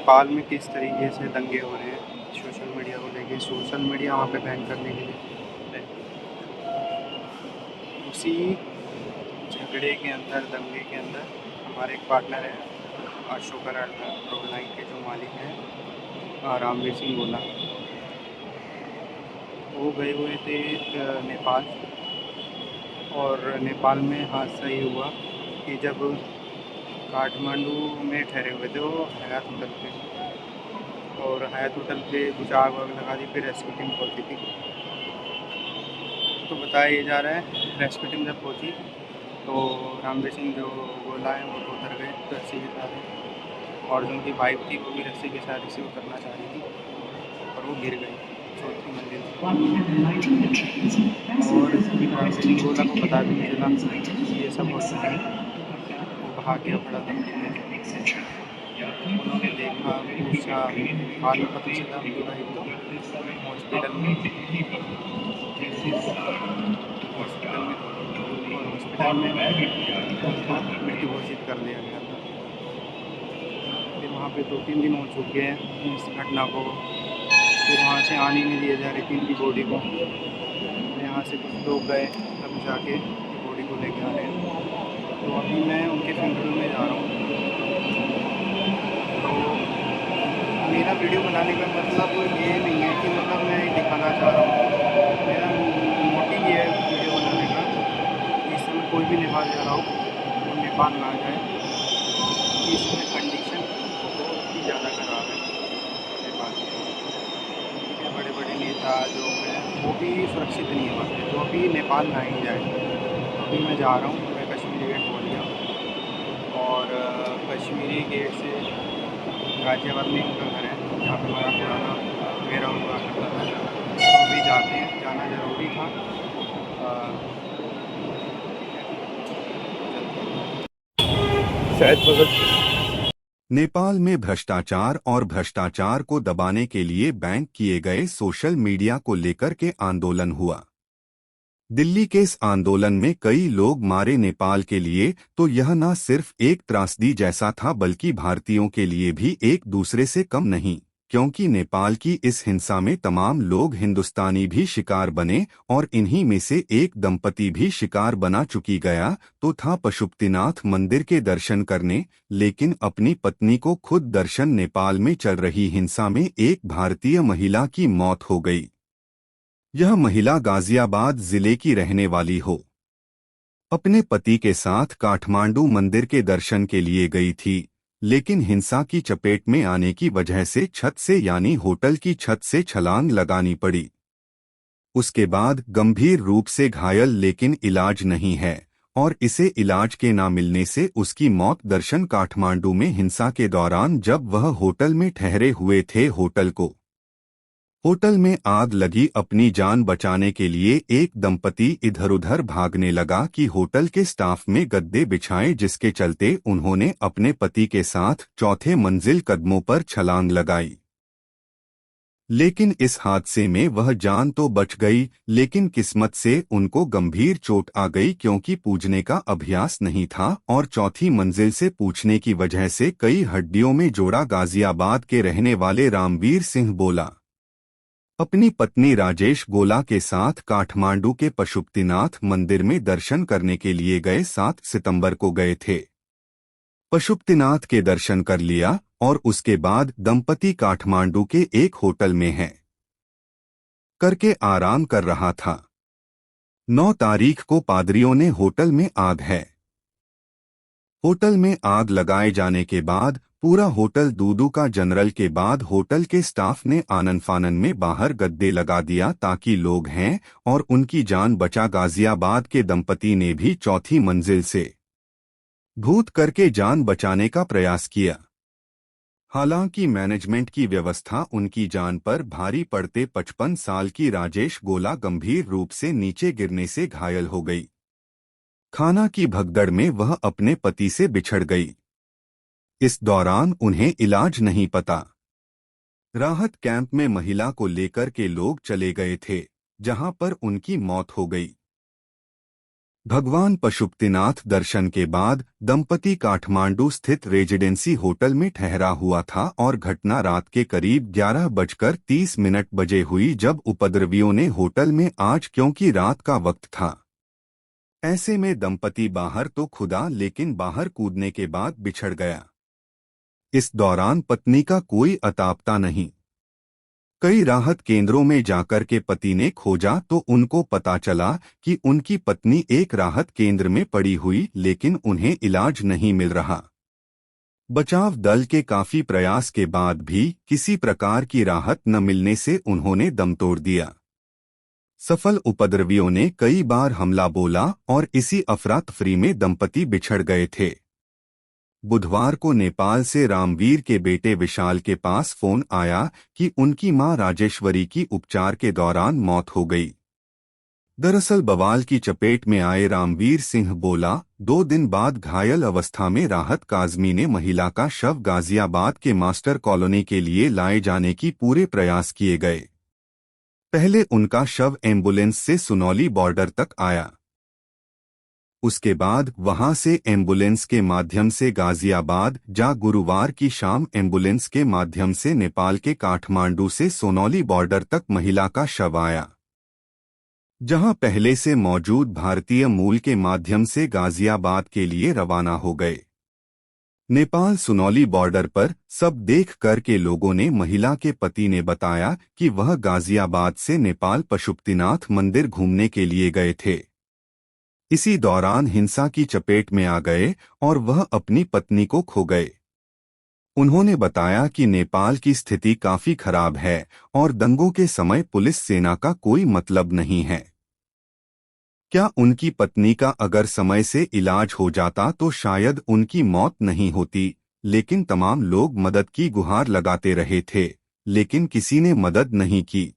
नेपाल में किस तरीके से दंगे हो रहे हैं सोशल मीडिया को लेके। सोशल मीडिया वहाँ पे बैन करने के लिए उसी झगड़े के अंदर, दंगे के अंदर हमारे एक पार्टनर है अशोक रोड लाइन के जो मालिक हैं रामवीर सिंह गोला, वो गए हुए थे नेपाल। और नेपाल में हादसा ये हुआ कि जब काठमांडू में ठहरे हुए थे वो हयात होटल पे, और हयात होटल पे कुछ आग वाग लगा दी, फिर रेस्क्यू टीम पहुँची थी। तो बताया ये जा रहा है रेस्क्यू टीम जब पहुँची तो रामवीर सिंह जो गोला है वो उतर गए रस्सी के साथ, और जो उनकी वाइफ थी वो भी रस्सी के साथ इसे उतरना चाह रही थी और वो गिर गई चौथी मंजिल से। और रामवीर सिंह गोला को पता भी नहीं चला ये सब हो चुका है। वो भाग के पड़ा था, उन्होंने देखा उसका हाल पता चला पूरा एकदम हॉस्पिटल में मृत्यु घोषित कर दिया गया था। फिर वहाँ पे 2-3 दिन हो चुके हैं इस घटना को, फिर वहाँ से आने नहीं दिया जा रही थी इनकी बॉडी को। यहाँ से कुछ लोग गए तब जाके बॉडी को लेके आ रहे हैं। तो अभी मैं उनके फ्यूनरल में जा रहा हूँ। तो मेरा वीडियो बनाने का मतलब ये नहीं है कि मतलब मैं दिखाना चाह रहा हूँ, मेरा मोटिव ये है वीडियो बनाने का कि इस समय कोई भी नेपाल जा रहा हो तो नेपाल ना जाए। इस समय कंडीशन बहुत ही ज़्यादा ख़राब है नेपाल के। बड़े बड़े नेता जो हैं वो भी सुरक्षित नहीं है वहाँ पे, तो अभी नेपाल ना ही जाए। अभी मैं जा रहा हूँ, मैं कश्मीरी गेट पहुँच गया, और कश्मीरी गेट से गाज़ियाबाद में उनका घर है जहाँ पर हमारा पुराना मेरा हुआ करता था। तो अभी जाते हैं, जाना ज़रूरी था। शायद बगल नेपाल में भ्रष्टाचार और भ्रष्टाचार को दबाने के लिए बैंक किए गए सोशल मीडिया को लेकर के आंदोलन हुआ। दिल्ली के इस आंदोलन में कई लोग मारे। नेपाल के लिए तो यह न सिर्फ एक त्रासदी जैसा था बल्कि भारतीयों के लिए भी एक दूसरे से कम नहीं, क्योंकि नेपाल की इस हिंसा में तमाम लोग हिंदुस्तानी भी शिकार बने और इन्हीं में से एक दंपति भी शिकार बना चुकी गया तो था पशुपतिनाथ मंदिर के दर्शन करने, लेकिन अपनी पत्नी को खुद दर्शन नेपाल में चल रही हिंसा में एक भारतीय महिला की मौत हो गई। यह महिला गाजियाबाद जिले की रहने वाली हो, अपने पति के साथ काठमांडू मंदिर के दर्शन के लिए गई थी, लेकिन हिंसा की चपेट में आने की वजह से छत से यानी होटल की छत से छलांग लगानी पड़ी। उसके बाद गंभीर रूप से घायल, लेकिन इलाज नहीं है, और इसे इलाज के ना मिलने से उसकी मौत दर्शन काठमांडू में हिंसा के दौरान जब वह होटल में ठहरे हुए थे। होटल में आग लगी। अपनी जान बचाने के लिए एक दंपति इधर उधर भागने लगा कि होटल के स्टाफ में गद्दे बिछाए, जिसके चलते उन्होंने अपने पति के साथ चौथे मंजिल कदमों पर छलांग लगाई। लेकिन इस हादसे में वह जान तो बच गई, लेकिन किस्मत से उनको गंभीर चोट आ गई, क्योंकि पूजने का अभ्यास नहीं था और चौथी मंजिल से पूछने की वजह से कई हड्डियों में जोड़ा। गाजियाबाद के रहने वाले रामवीर सिंह बोला अपनी पत्नी राजेश गोला के साथ काठमांडू के पशुपतिनाथ मंदिर में दर्शन करने के लिए गए। 7 सितंबर को गए थे। पशुपतिनाथ के दर्शन कर लिया और उसके बाद दंपति काठमांडू के एक होटल में है करके आराम कर रहा था। 9 तारीख को पादरियों ने होटल में आग है। होटल में आग लगाए जाने के बाद पूरा होटल दूदू का जनरल के बाद होटल के स्टाफ ने आनन फानन में बाहर गद्दे लगा दिया ताकि लोग हैं और उनकी जान बचा। गाजियाबाद के दंपति ने भी चौथी मंजिल से भूत करके जान बचाने का प्रयास किया। हालांकि मैनेजमेंट की व्यवस्था उनकी जान पर भारी पड़ते 55 साल की राजेश गोला गंभीर रूप से नीचे गिरने से घायल हो गई। खाना की भगदड़ में वह अपने पति से बिछड़ गई। इस दौरान उन्हें इलाज नहीं पता। राहत कैंप में महिला को लेकर के लोग चले गए थे, जहां पर उनकी मौत हो गई। भगवान पशुपतिनाथ दर्शन के बाद दंपति काठमांडू स्थित रेजिडेंसी होटल में ठहरा हुआ था और घटना रात के करीब 11:30 बजे हुई जब उपद्रवियों ने होटल में आज क्योंकि रात का वक्त था ऐसे में दंपति बाहर तो खुदा लेकिन बाहर कूदने के बाद बिछड़ गया। इस दौरान पत्नी का कोई अतापता नहीं। कई राहत केंद्रों में जाकर के पति ने खोजा तो उनको पता चला कि उनकी पत्नी एक राहत केंद्र में पड़ी हुई लेकिन उन्हें इलाज नहीं मिल रहा। बचाव दल के काफी प्रयास के बाद भी किसी प्रकार की राहत न मिलने से उन्होंने दम तोड़ दिया। सफल उपद्रवियों ने कई बार हमला बोला और इसी अफरा तफरी में दंपति बिछड़ गए थे। बुधवार को नेपाल से रामवीर के बेटे विशाल के पास फोन आया कि उनकी मां राजेश्वरी की उपचार के दौरान मौत हो गई। दरअसल बवाल की चपेट में आए रामवीर सिंह बोला, 2 दिन बाद घायल अवस्था में राहत काजमी ने महिला का शव गाजियाबाद के मास्टर कॉलोनी के लिए लाए जाने की पूरे प्रयास किए गए। पहले उनका शव एम्बुलेंस से सुनौली बॉर्डर तक आया। उसके बाद वहां से एम्बुलेंस के माध्यम से गाजियाबाद जा गुरुवार की शाम एम्बुलेंस के माध्यम से नेपाल के काठमांडू से सोनौली बॉर्डर तक महिला का शव आया, जहां पहले से मौजूद भारतीय मूल के माध्यम से गाजियाबाद के लिए रवाना हो गए। नेपाल सुनौली बॉर्डर पर सब देख कर के लोगों ने महिला के पति ने बताया कि वह गाजियाबाद से नेपाल पशुपतिनाथ मंदिर घूमने के लिए गए थे। इसी दौरान हिंसा की चपेट में आ गए और वह अपनी पत्नी को खो गए। उन्होंने बताया कि नेपाल की स्थिति काफी खराब है और दंगों के समय पुलिस सेना का कोई मतलब नहीं है। क्या उनकी पत्नी का अगर समय से इलाज हो जाता तो शायद उनकी मौत नहीं होती, लेकिन तमाम लोग मदद की गुहार लगाते रहे थे, लेकिन किसी ने मदद नहीं की।